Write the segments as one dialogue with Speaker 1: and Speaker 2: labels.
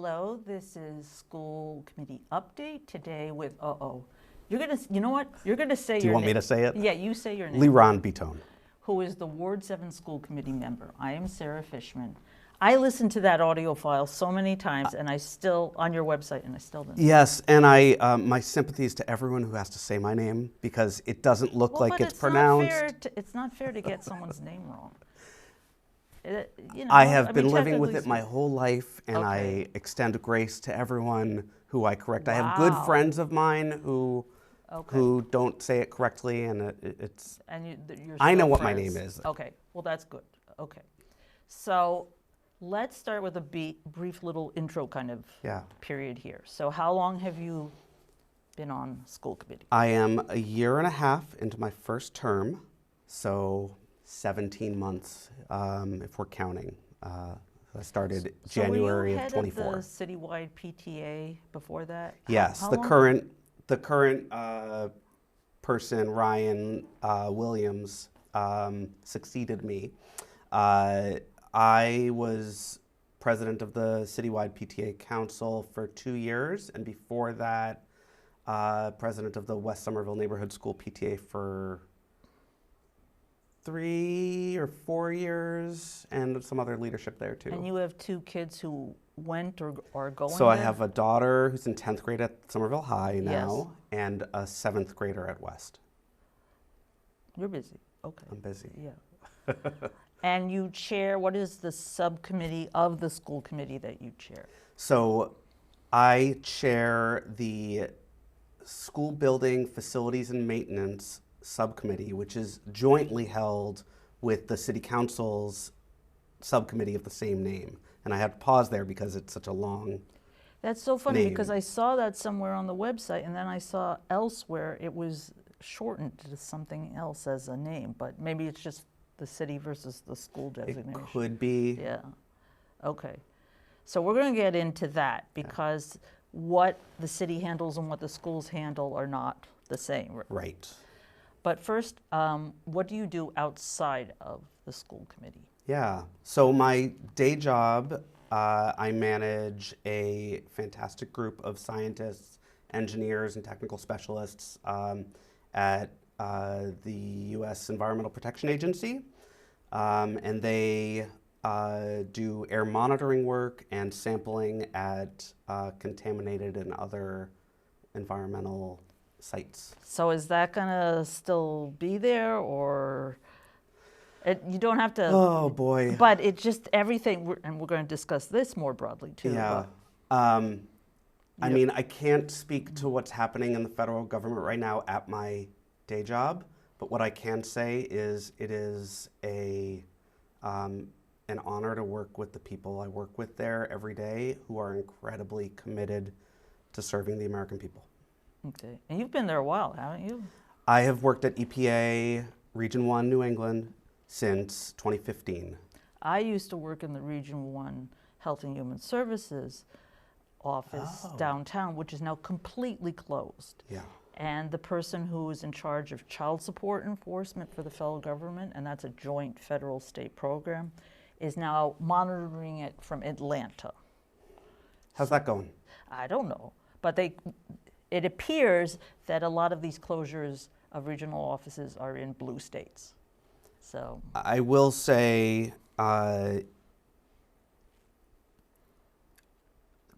Speaker 1: Hello, this is school committee update today with, you're gonna, you know what? You're gonna say your name.
Speaker 2: Do you want me to say it?
Speaker 1: Yeah, you say your name.
Speaker 2: Leiran Biton.
Speaker 1: Who is the Ward 7 school committee member. I am Sarah Fishman. I listened to that audio file so many times and I still, on your website, and I still didn't.
Speaker 2: Yes, and my sympathies to everyone who has to say my name because it doesn't look like it's pronounced.
Speaker 1: It's not fair to get someone's name wrong.
Speaker 2: I have been living with it my whole life, and
Speaker 1: Okay.
Speaker 2: I extend grace to everyone who I correct. I have
Speaker 1: Wow.
Speaker 2: good friends of mine who don't say it correctly, and it's.
Speaker 1: And you're
Speaker 2: I know
Speaker 1: still
Speaker 2: what my
Speaker 1: friends.
Speaker 2: name is.
Speaker 1: Okay, well that's good. Okay, so let's start with a brief little intro kind of period here. So how long have you been on school committee?
Speaker 2: I am a year and a half into my first term, so 17 months if we're counting. I started January of 24.
Speaker 1: So were you head of the citywide PTA before that?
Speaker 2: Yes, the current person, Ryan Williams, succeeded me. I was president of the citywide PTA council for 2 years, and before that, president of the West Somerville Neighborhood School PTA for 3 or 4 years, and some other leadership there too.
Speaker 1: And you have 2 kids who went or are going
Speaker 2: So I
Speaker 1: there?
Speaker 2: have a daughter who's in 10th grade at Somerville High now, and a 7th grader at West.
Speaker 1: You're busy, okay.
Speaker 2: I'm busy.
Speaker 1: Yeah. And you chair, what is the subcommittee of the school committee that you chair?
Speaker 2: So I chair the school building facilities and maintenance subcommittee, which is jointly held with the city council's subcommittee of the same name. And I had to pause there because it's such a long
Speaker 1: That's so funny
Speaker 2: name.
Speaker 1: because I saw that somewhere on the website and then I saw elsewhere it was shortened to something else as a name, but maybe it's just the city versus the school designation.
Speaker 2: It could be.
Speaker 1: Yeah, okay. So we're going to get into that because what the city handles and what the schools handle are not the same.
Speaker 2: Right.
Speaker 1: But first, what do you do outside of the school committee?
Speaker 2: Yeah, so my day job, I manage a fantastic group of scientists, engineers, and technical specialists at the U.S. Environmental Protection Agency, and they do air monitoring work and sampling at contaminated and other environmental sites.
Speaker 1: So is that going to still be there, or you don't have to?
Speaker 2: Oh boy!
Speaker 1: But it just everything, and we're going to discuss this more broadly too.
Speaker 2: Yeah. I mean, I can't speak to what's happening in the federal government right now at my day job, but what I can say is it is an honor to work with the people I work with there every day who are incredibly committed to serving the American people.
Speaker 1: Okay, and you've been there a while, haven't you?
Speaker 2: I have worked at EPA Region 1 New England since 2015.
Speaker 1: I used to work in the Region 1 Health and Human Services office downtown, which is now completely closed.
Speaker 2: Yeah.
Speaker 1: And the person who is in charge of child support enforcement for the federal government, and that's a joint federal-state program, is now monitoring it from Atlanta.
Speaker 2: How's that going?
Speaker 1: I don't know, but it appears that a lot of these closures of regional offices are in blue states. So
Speaker 2: I will say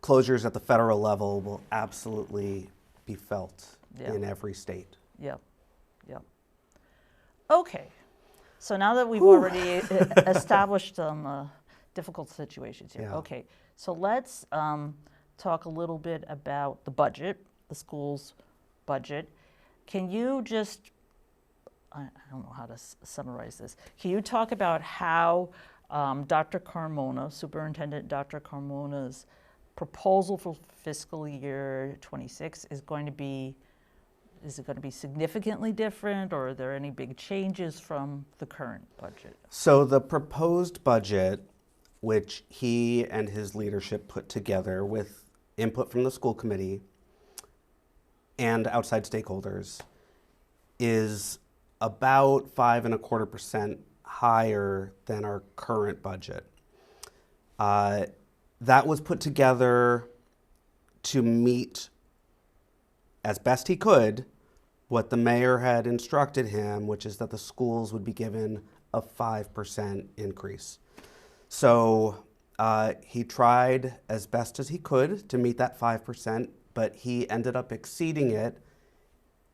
Speaker 2: closures at the federal level will absolutely be felt in every state.
Speaker 1: Yeah, yeah. Okay, so now that we've already established some difficult situations here, okay, so let's talk a little bit about the budget, the school's budget. Can you just, I don't know how to summarize this, can you talk about how Dr. Carmona, Superintendent Dr. Carmona's proposal for fiscal year 26 is going to be, is it going to be significantly different, or are there any big changes from the current budget?
Speaker 2: So the proposed budget, which he and his leadership put together with input from the school committee and outside stakeholders, is about 5.25% higher than our current budget. that was put together to meet, as best he could, what the mayor had instructed him, which is that the schools would be given a 5% increase. So he tried as best as he could to meet that 5%, but he ended up exceeding it,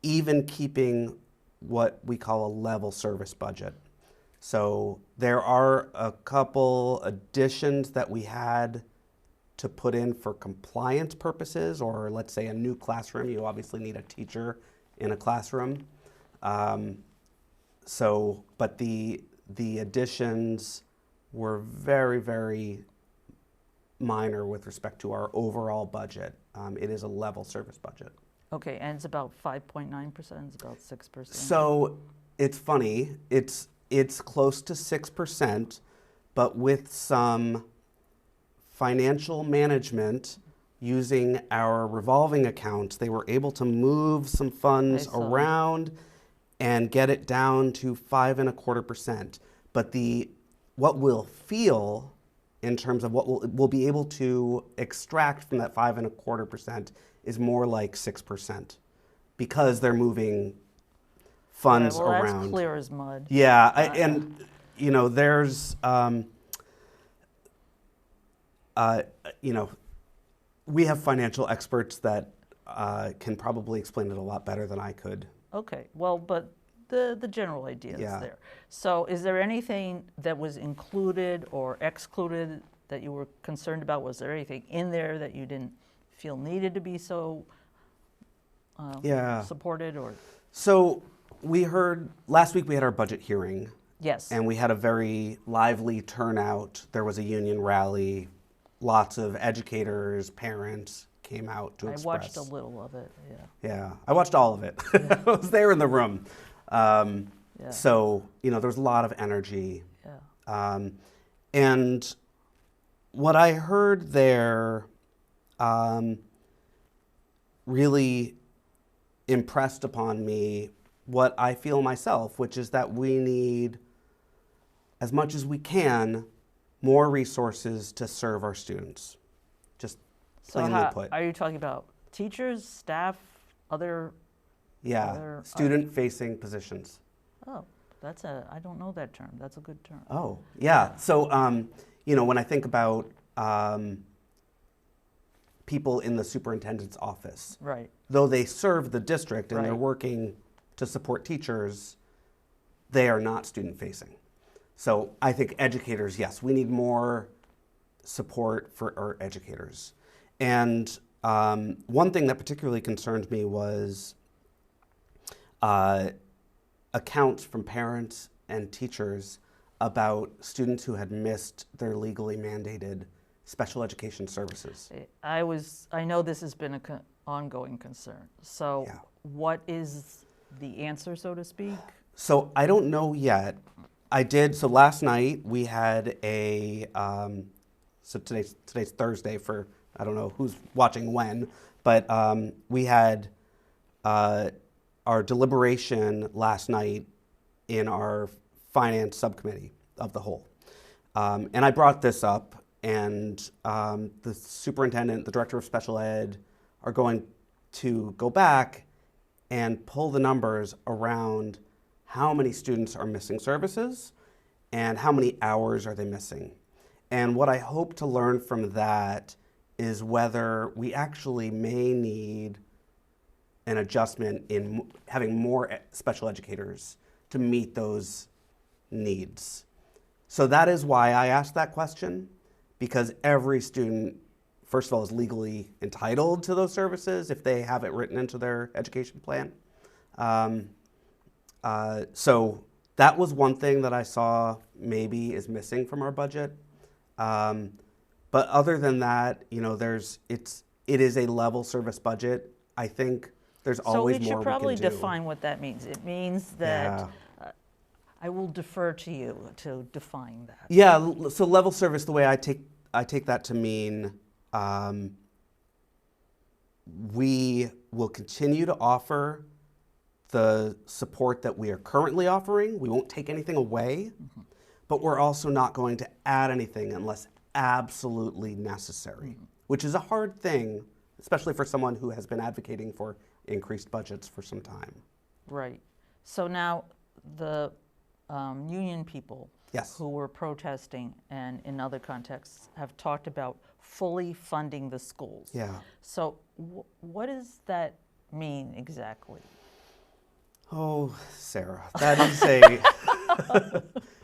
Speaker 2: even keeping what we call a level service budget. So there are a couple additions that we had to put in for compliance purposes, or let's say a new classroom. You obviously need a teacher in a classroom. But the additions were very, very minor with respect to our overall budget. It is a level service budget.
Speaker 1: Okay, and it's about 5.9%, it's about 6%.
Speaker 2: So it's funny, it's close to 6%, but with some financial management using our revolving accounts, they were able to move some funds around and get it down to 5.25%. But what we'll feel in terms of what we'll be able to extract from that 5.25% is more like 6%, because they're moving funds around.
Speaker 1: That's clear as mud.
Speaker 2: Yeah, and you know, there's you know, we have financial experts that can probably explain it a lot better than I could.
Speaker 1: Okay, well, but the general idea is there. So is there anything that was included or excluded that you were concerned about? Was there anything in there that you didn't feel needed to be so supported? Or
Speaker 2: so we heard last week we had our budget hearing.
Speaker 1: Yes.
Speaker 2: And we had a very lively turnout. There was a union rally. Lots of educators, parents came out to express.
Speaker 1: I watched a little of it,
Speaker 2: Yeah, I watched all of it. I was there in the room. So, you know, there was a lot of energy. And what I heard there really impressed upon me what I feel myself, which is that we need, as much as we can, more resources to serve our students. Just plainly put.
Speaker 1: Are you talking about teachers, staff, other?
Speaker 2: Yeah, student-facing positions.
Speaker 1: Oh, I don't know that term. That's a good term.
Speaker 2: Oh, yeah. So, you know, when I think about people in the superintendent's office,
Speaker 1: right,
Speaker 2: though they serve the district and they're working to support teachers, they are not student-facing. So I think educators, yes, we need more support for our educators. And one thing that particularly concerned me was accounts from parents and teachers about students who had missed their legally mandated special education services.
Speaker 1: I know this has been an ongoing concern. So what is the answer, so to speak?
Speaker 2: So I don't know yet. So last night we had so today's Thursday for, I don't know who's watching when, but we had our deliberation last night in our finance subcommittee of the whole. And I brought this up, and the superintendent, the director of special ed are going to go back and pull the numbers around how many students are missing services and how many hours are they missing. And what I hope to learn from that is whether we actually may need an adjustment in having more special educators to meet those needs. So that is why I asked that question, because every student, first of all, is legally entitled to those services if they have it written into their education plan. So that was one thing that I saw maybe is missing from our budget. But other than that, you know, it is a level service budget. I think there's always more we can do.
Speaker 1: So we should probably define what that means. It means that I will defer to you to define that.
Speaker 2: Yeah, so level service, the way I take that to mean we will continue to offer the support that we are currently offering. We won't take anything away, but we're also not going to add anything unless absolutely necessary, which is a hard thing, especially for someone who has been advocating for increased budgets for some time.
Speaker 1: Right. So now the union people
Speaker 2: Yes.
Speaker 1: who were protesting and in other contexts have talked about fully funding the schools.
Speaker 2: Yeah.
Speaker 1: So what does that mean exactly?
Speaker 2: Oh, Sarah, that is a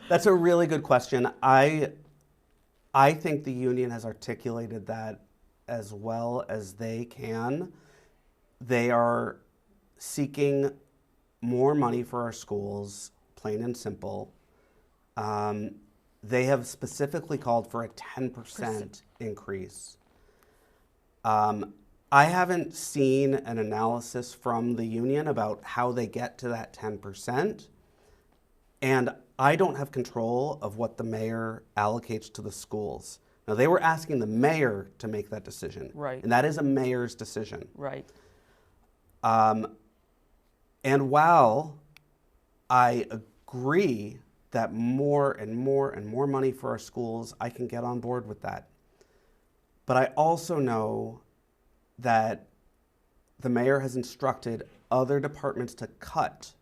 Speaker 2: that's a really good question. I think the union has articulated that as well as they can. They are seeking more money for our schools, plain and simple. They have specifically called for a 10% increase. I haven't seen an analysis from the union about how they get to that 10%. And I don't have control of what the mayor allocates to the schools. Now, they were asking the mayor to make that decision.
Speaker 1: Right.
Speaker 2: And that is a mayor's decision.
Speaker 1: Right.
Speaker 2: And while I agree that more and more and more money for our schools, I can get on board with that. But I also know that the mayor has instructed other departments to cut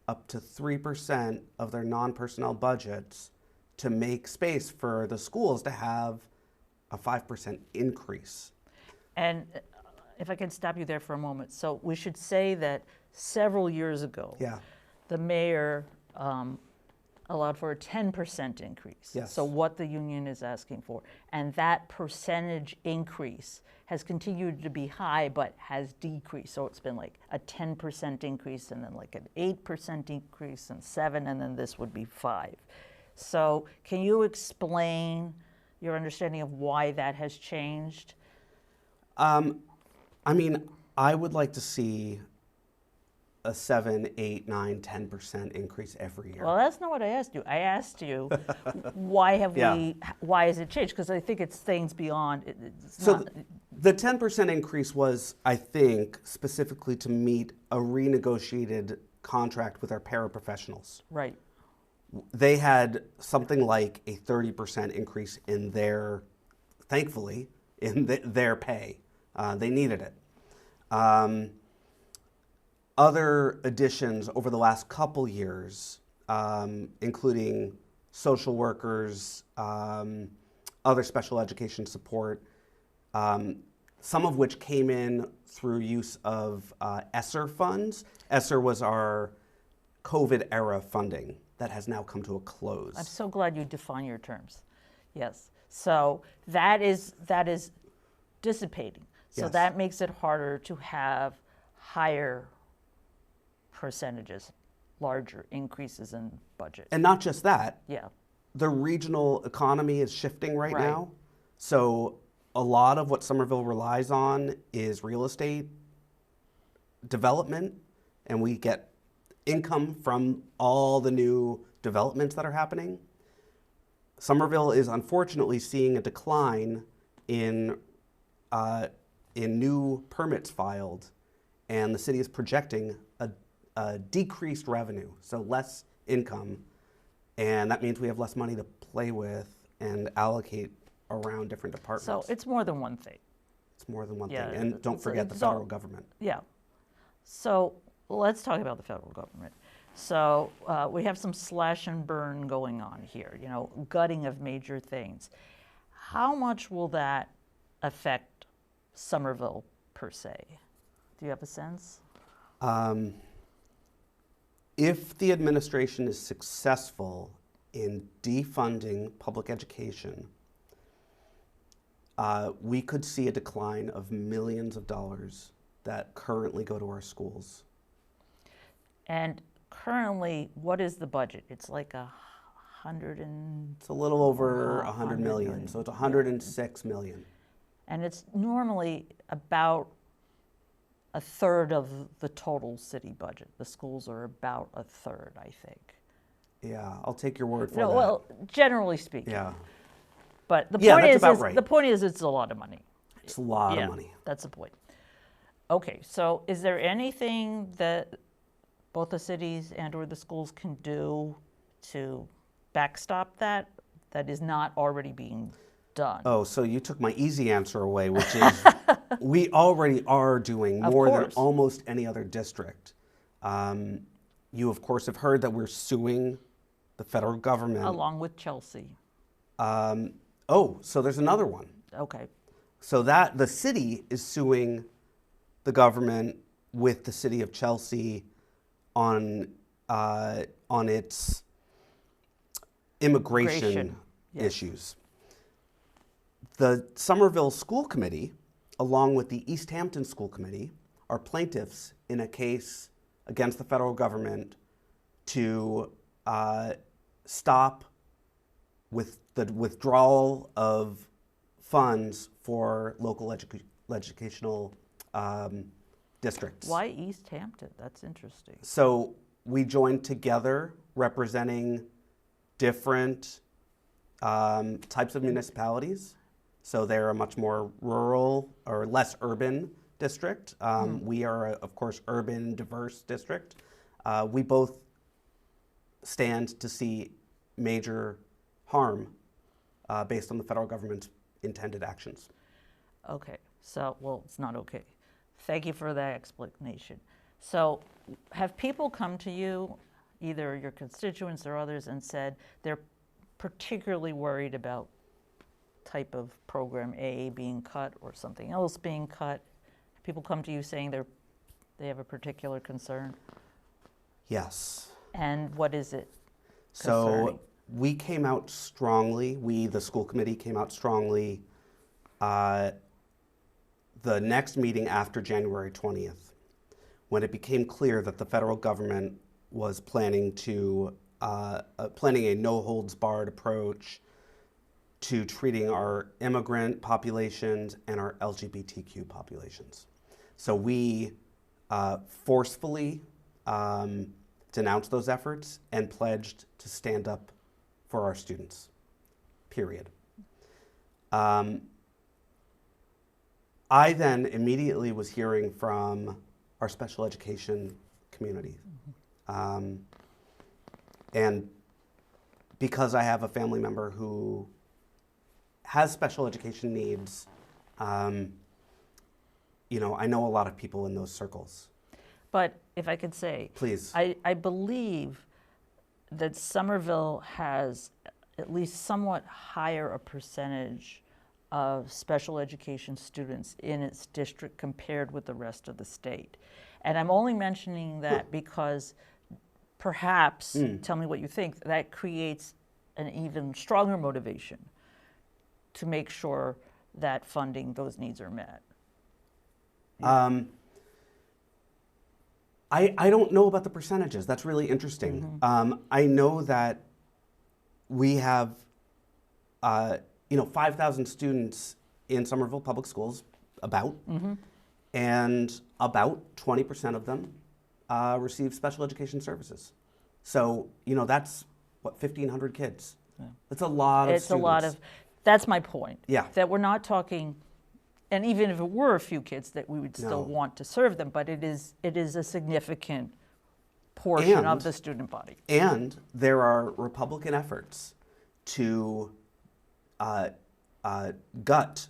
Speaker 2: up to 3% of their non-personnel budgets to make space for the schools to have a 5% increase.
Speaker 1: And if I can stop you there for a moment. So we should say that several years ago, the mayor allowed for a 10% increase.
Speaker 2: Yes.
Speaker 1: So what the union is asking for. And that percentage increase has continued to be high, but has decreased. So it's been like a 10% increase, and then like an 8% increase, and 7%, and then this would be 5%. So can you explain your understanding of why that has changed?
Speaker 2: I mean, I would like to see a 7, 8, 9, 10% increase every year.
Speaker 1: Well, that's not what I asked you. I asked you, why has it changed? Because I think it's things beyond.
Speaker 2: The 10% increase was, I think, specifically to meet a renegotiated contract with our paraprofessionals.
Speaker 1: Right.
Speaker 2: They had something like a 30% increase in their, thankfully, in their pay. They needed it. Other additions over the last couple years, including social workers, other special education support, some of which came in through use of ESSER funds. ESSER was our COVID era funding that has now come to a close.
Speaker 1: I'm so glad you define your terms. Yes. So that is dissipating. So
Speaker 2: Yes.
Speaker 1: that makes it harder to have higher percentages, larger increases in budget.
Speaker 2: And not just that.
Speaker 1: Yeah.
Speaker 2: The regional economy is shifting right now. So a lot of what Somerville relies on is real estate development, and we get income from all the new developments that are happening. Somerville is unfortunately seeing a decline in new permits filed, and the city is projecting a decreased revenue, so less income, and that means we have less money to play with and allocate around different departments.
Speaker 1: So it's more than one thing.
Speaker 2: It's more than one thing, and don't forget the federal government.
Speaker 1: Yeah. So let's talk about the federal government. So we have some slash and burn going on here, you know, gutting of major things. How much will that affect Somerville per se? Do you have a sense?
Speaker 2: If the administration is successful in defunding public education, we could see a decline of millions of dollars that currently go to our schools.
Speaker 1: And currently, what is the budget? It's like
Speaker 2: It's a little over 100 million, so it's 106 million.
Speaker 1: And it's normally about a third of the total city budget. The schools are about a third, I think.
Speaker 2: Yeah, I'll take your word for
Speaker 1: No,
Speaker 2: that.
Speaker 1: well, generally speaking.
Speaker 2: Yeah,
Speaker 1: But the
Speaker 2: Yeah,
Speaker 1: point
Speaker 2: that's
Speaker 1: is,
Speaker 2: about right.
Speaker 1: the point is, it's a lot of money.
Speaker 2: it's a lot of money.
Speaker 1: That's the point. Okay, so is there anything that both the cities and/or the schools can do to backstop that is not already being done?
Speaker 2: Oh, so you took my easy answer away, which is we already are doing more than almost any other district. You, of course, have heard that we're suing the federal government.
Speaker 1: Along with Chelsea.
Speaker 2: Oh, so there's another one.
Speaker 1: Okay.
Speaker 2: So that the city is suing the government with the city of Chelsea on its immigration issues. The Somerville School Committee, along with the East Hampton School Committee, are plaintiffs in a case against the federal government to stop with the withdrawal of funds for local educational districts.
Speaker 1: Why East Hampton? That's interesting.
Speaker 2: So we joined together representing different types of municipalities. So they're a much more rural or less urban district. We are, of course, urban, diverse district. We both stand to see major harm based on the federal government's intended actions.
Speaker 1: Okay, so, well, it's not okay. Thank you for that explanation. So have people come to you, either your constituents or others, and said they're particularly worried about type of program A being cut or something else being cut? People come to you saying they have a particular concern?
Speaker 2: Yes.
Speaker 1: And what is it
Speaker 2: concerning?
Speaker 1: So
Speaker 2: we came out strongly, the school committee came out strongly the next meeting after January 20th, when it became clear that the federal government was planning a no-holds-barred approach to treating our immigrant populations and our LGBTQ populations. So we forcefully denounced those efforts and pledged to stand up for our students, period. I then immediately was hearing from our special education community. And because I have a family member who has special education needs, you know, I know a lot of people in those circles.
Speaker 1: But if I could say,
Speaker 2: please.
Speaker 1: I believe that Somerville has at least somewhat higher a percentage of special education students in its district compared with the rest of the state. And I'm only mentioning that because perhaps, tell me what you think, that creates an even stronger motivation to make sure that funding those needs are met.
Speaker 2: I don't know about the percentages. That's really interesting. I know that we have, 5,000 students in Somerville Public Schools, and about 20% of them receive special education services. So, that's, 1,500 kids. Yeah. That's a lot of students. It's a lot of,
Speaker 1: that's my point.
Speaker 2: Yeah.
Speaker 1: That we're not talking, and even if it were a few kids, that we would still want to serve them, but it is a significant portion of the student body.
Speaker 2: And there are Republican efforts to gut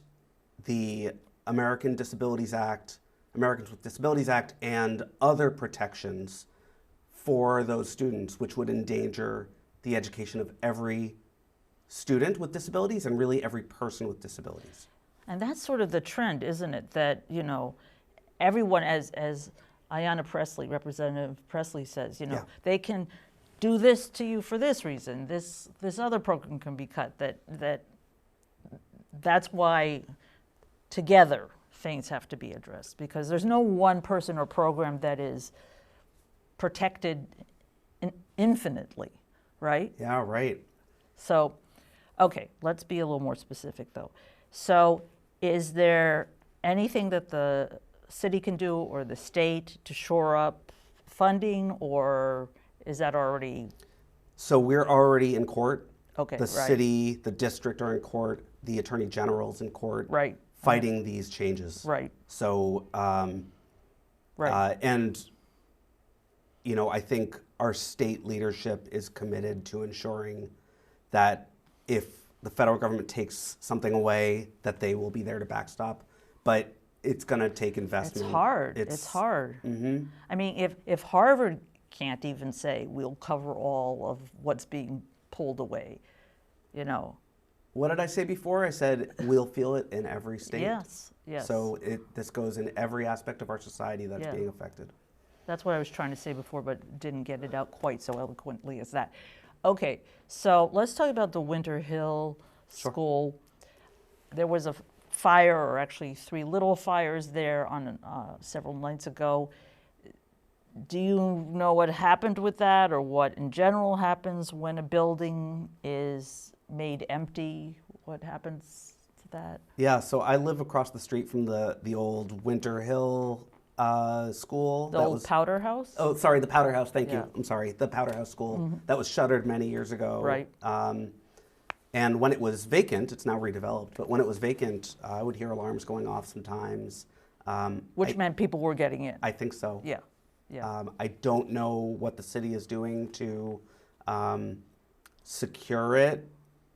Speaker 2: the Americans with Disabilities Act, and other protections for those students, which would endanger the education of every student with disabilities and really every person with disabilities.
Speaker 1: And that's sort of the trend, isn't it? That, everyone, as Ayanna Pressley, Representative Pressley says, they can do this to you for this reason. This other program can be cut. That's why together things have to be addressed, because there's no one person or program that is protected infinitely, right?
Speaker 2: Yeah, right.
Speaker 1: So, okay, let's be a little more specific though. So, is there anything that the city can do or the state to shore up funding, or is that already?
Speaker 2: So we're already in court.
Speaker 1: Okay,
Speaker 2: the city, the district are in court, the attorney general's in court, fighting these changes.
Speaker 1: Right.
Speaker 2: So, and I think our state leadership is committed to ensuring that if the federal government takes something away, that they will be there to backstop. But it's going to take investment.
Speaker 1: It's hard. It's hard.
Speaker 2: Mm-hmm.
Speaker 1: I mean, if Harvard can't even say we'll cover all of what's being pulled away, you know.
Speaker 2: What did I say before? I said we'll feel it in every state.
Speaker 1: Yes, yes.
Speaker 2: So this goes in every aspect of our society that's being affected.
Speaker 1: That's what I was trying to say before, but didn't get it out quite so eloquently as that. Okay, so let's talk about the Winter Hill School. There was a fire, or actually 3 little fires there on several nights ago. Do you know what happened with that, or what in general happens when a building is made empty? What happens to that?
Speaker 2: Yeah, so I live across the street from the old Winter Hill school.
Speaker 1: The old Powder House?
Speaker 2: Oh, sorry, the Powder House. Thank you. I'm sorry, the Powder House school that was shuttered many years ago.
Speaker 1: Right.
Speaker 2: And when it was vacant, it's now redeveloped. But when it was vacant, I would hear alarms going off sometimes.
Speaker 1: Which meant people were getting in.
Speaker 2: I think so.
Speaker 1: Yeah. Yeah.
Speaker 2: I don't know what the city is doing to secure it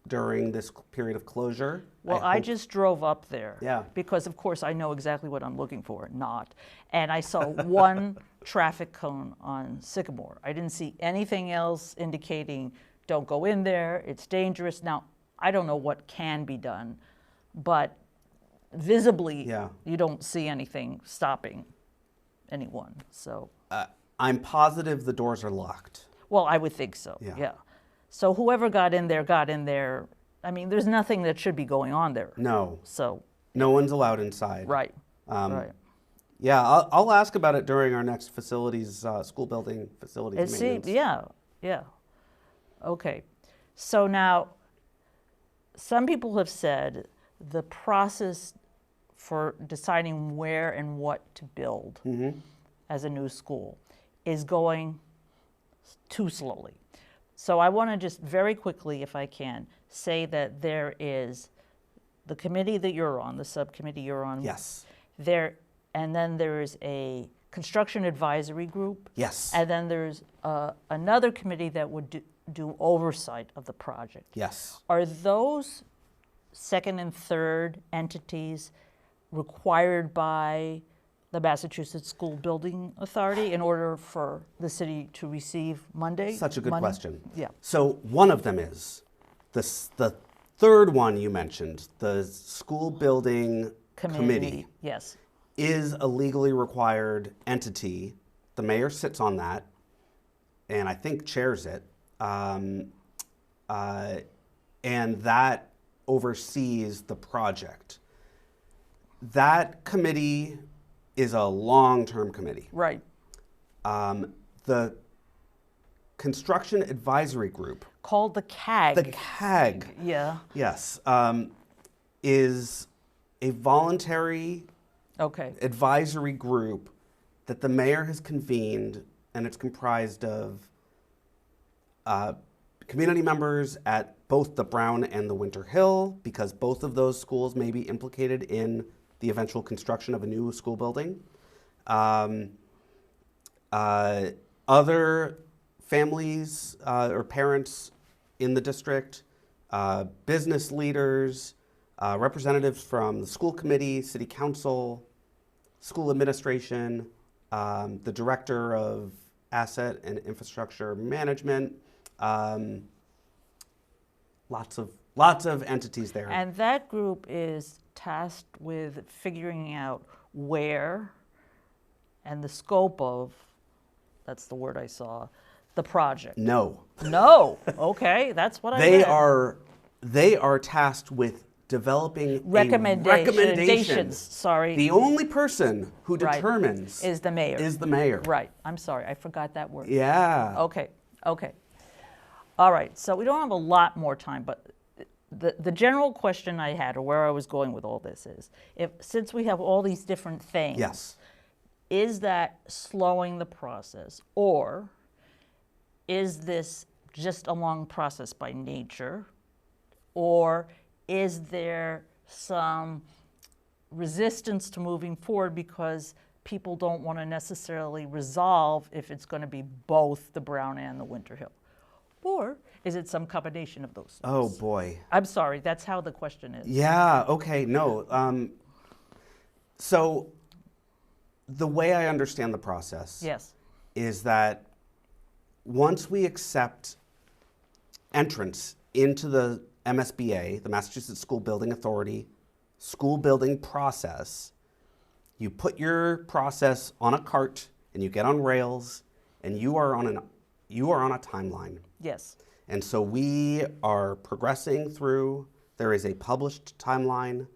Speaker 2: during this period of closure.
Speaker 1: Well, I just drove up there.
Speaker 2: Yeah.
Speaker 1: Because, of course, I know exactly what I'm looking for, not. And I saw one traffic cone on Sycamore. I didn't see anything else indicating don't go in there, it's dangerous. Now, I don't know what can be done, but visibly, you don't see anything stopping anyone, so.
Speaker 2: I'm positive the doors are locked.
Speaker 1: Well, I would think so, yeah. So whoever got in there. I mean, there's nothing that should be going on there.
Speaker 2: No.
Speaker 1: So.
Speaker 2: No one's allowed inside.
Speaker 1: Right, right.
Speaker 2: Yeah, I'll ask about it during our next facilities, school building facilities maintenance.
Speaker 1: Yeah. Okay. So now, some people have said the process for deciding where and what to build as a new school is going too slowly. So I want to just very quickly, if I can, say that there is the committee that you're on, the subcommittee you're on.
Speaker 2: Yes.
Speaker 1: And then there is a construction advisory group.
Speaker 2: Yes.
Speaker 1: And then there's another committee that would do oversight of the project.
Speaker 2: Yes.
Speaker 1: Are those second and third entities required by the Massachusetts School Building Authority in order for the city to receive money?
Speaker 2: Such a good question.
Speaker 1: Yeah.
Speaker 2: So one of them is the third one you mentioned, the School Building Committee.
Speaker 1: Yes.
Speaker 2: Is a legally required entity. The mayor sits on that, and I think chairs it. And that oversees the project. That committee is a long-term committee.
Speaker 1: Right.
Speaker 2: The Construction Advisory Group.
Speaker 1: Called the CAG.
Speaker 2: The CAG.
Speaker 1: Yeah.
Speaker 2: Yes. Is a voluntary advisory group that the mayor has convened, and it's comprised of community members at both the Brown and the Winter Hill, because both of those schools may be implicated in the eventual construction of a new school building. Other families or parents in the district, business leaders, representatives from the school committee, city council, school administration, the director of asset and infrastructure management, lots of entities there.
Speaker 1: And that group is tasked with figuring out where and the scope of, that's the word I saw, the project.
Speaker 2: No.
Speaker 1: No. Okay, that's what I read.
Speaker 2: They are tasked with developing
Speaker 1: recommendations. Sorry.
Speaker 2: The only person who determines
Speaker 1: is the mayor.
Speaker 2: Is the mayor.
Speaker 1: Right. I'm sorry. I forgot that word.
Speaker 2: Yeah.
Speaker 1: Okay. All right. So we don't have a lot more time, but the general question I had, or where I was going with all this, is since we have all these different things,
Speaker 2: yes,
Speaker 1: is that slowing the process, or is this just a long process by nature, or is there some resistance to moving forward because people don't want to necessarily resolve if it's going to be both the Brown and the Winter Hill? Or Is it some combination of those things?
Speaker 2: Oh, boy.
Speaker 1: I'm sorry, that's how the question is.
Speaker 2: Yeah, okay, no. So the way I understand the process
Speaker 1: Yes.
Speaker 2: is that once we accept entrance into the MSBA, the Massachusetts School Building Authority, school building process, you put your process on a cart and you get on rails and you are on a timeline.
Speaker 1: Yes.
Speaker 2: And so we are progressing through. There is a published timeline,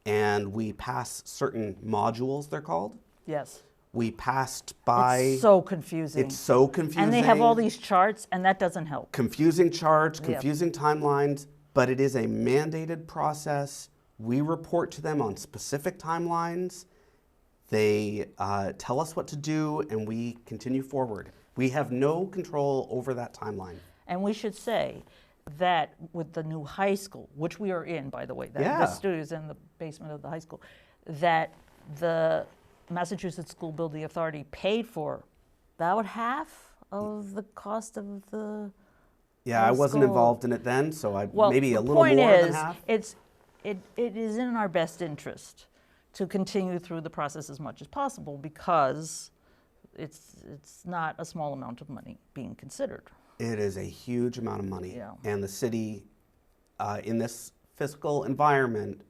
Speaker 2: and we pass certain modules, they're called.
Speaker 1: Yes.
Speaker 2: We passed by.
Speaker 1: It's so confusing.
Speaker 2: It's so confusing.
Speaker 1: And they have all these charts, and that doesn't help.
Speaker 2: Confusing charts,
Speaker 1: Yep.
Speaker 2: confusing timelines, but it is a mandated process. We report to them on specific timelines. They tell us what to do, and we continue forward. We have no control over that timeline.
Speaker 1: And we should say that with the new high school, which we are in, by the way, that
Speaker 2: Yeah.
Speaker 1: the studio is in the basement of the high school, that the Massachusetts School Building Authority paid for about half of the cost of the
Speaker 2: Yeah, I wasn't
Speaker 1: school.
Speaker 2: involved in it then, so
Speaker 1: Well,
Speaker 2: maybe a
Speaker 1: the
Speaker 2: little
Speaker 1: point
Speaker 2: more
Speaker 1: is,
Speaker 2: than half.
Speaker 1: it is in our best interest to continue through the process as much as possible because it's not a small amount of money being considered.
Speaker 2: It is a huge amount of money.
Speaker 1: Yeah.
Speaker 2: And the city, in this fiscal environment,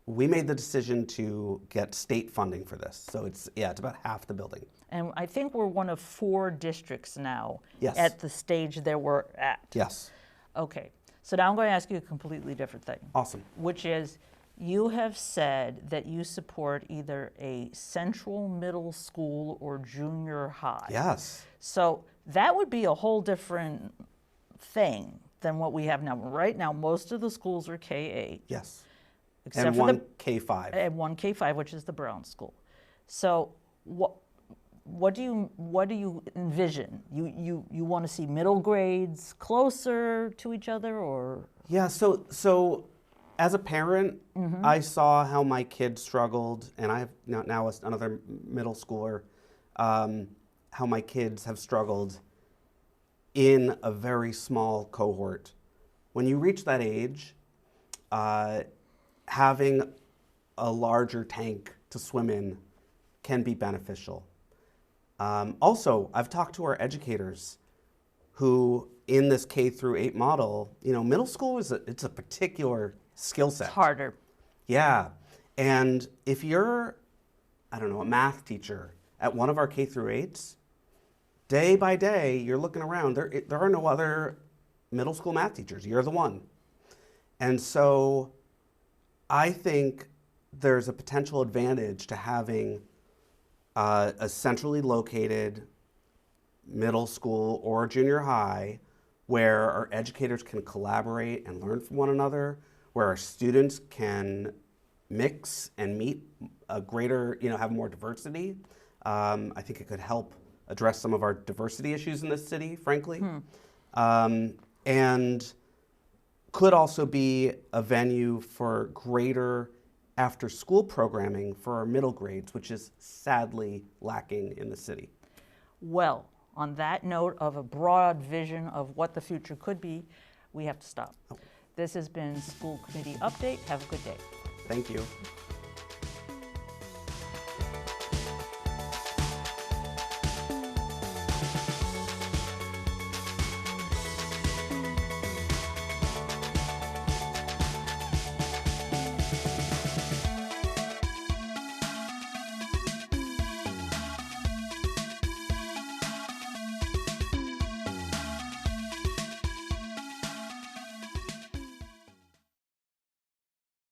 Speaker 2: we made the decision to get state funding for this. So it's about half the building.
Speaker 1: And I think we're one of 4 districts now
Speaker 2: Yes.
Speaker 1: at the stage that we're at.
Speaker 2: Yes.
Speaker 1: Okay, so now I'm going to ask you a completely different thing,
Speaker 2: Awesome.
Speaker 1: which is you have said that you support either a central middle school or junior high.
Speaker 2: Yes.
Speaker 1: So that would be a whole different thing than what we have now. Right now, most of the schools are K-8.
Speaker 2: Yes.
Speaker 1: Except
Speaker 2: And
Speaker 1: for
Speaker 2: one K-5.
Speaker 1: and one K-5, which is the Brown School. So what do you envision? You want to see middle grades closer to each other, or?
Speaker 2: Yeah, so as a parent, I saw how my kids struggled, and I have now another middle schooler, how my kids have struggled in a very small cohort. When you reach that age, having a larger tank to swim in can be beneficial. Also, I've talked to our educators who, in this K-8 model, middle school it's a particular skill set.
Speaker 1: It's harder.
Speaker 2: Yeah, and if you're, I don't know, a math teacher at one of our K-8s, day by day, you're looking around, there are no other middle school math teachers. You're the one. And so I think there's a potential advantage to having a centrally located middle school or junior high where our educators can collaborate and learn from one another, where our students can mix and meet a greater, have more diversity. I think it could help address some of our diversity issues in this city, frankly. And could also be a venue for greater after-school programming for our middle grades, which is sadly lacking in the city.
Speaker 1: Well, on that note of a broad vision of what the future could be, we have to stop. This has been School Committee Update. Have a good day.
Speaker 2: Thank you.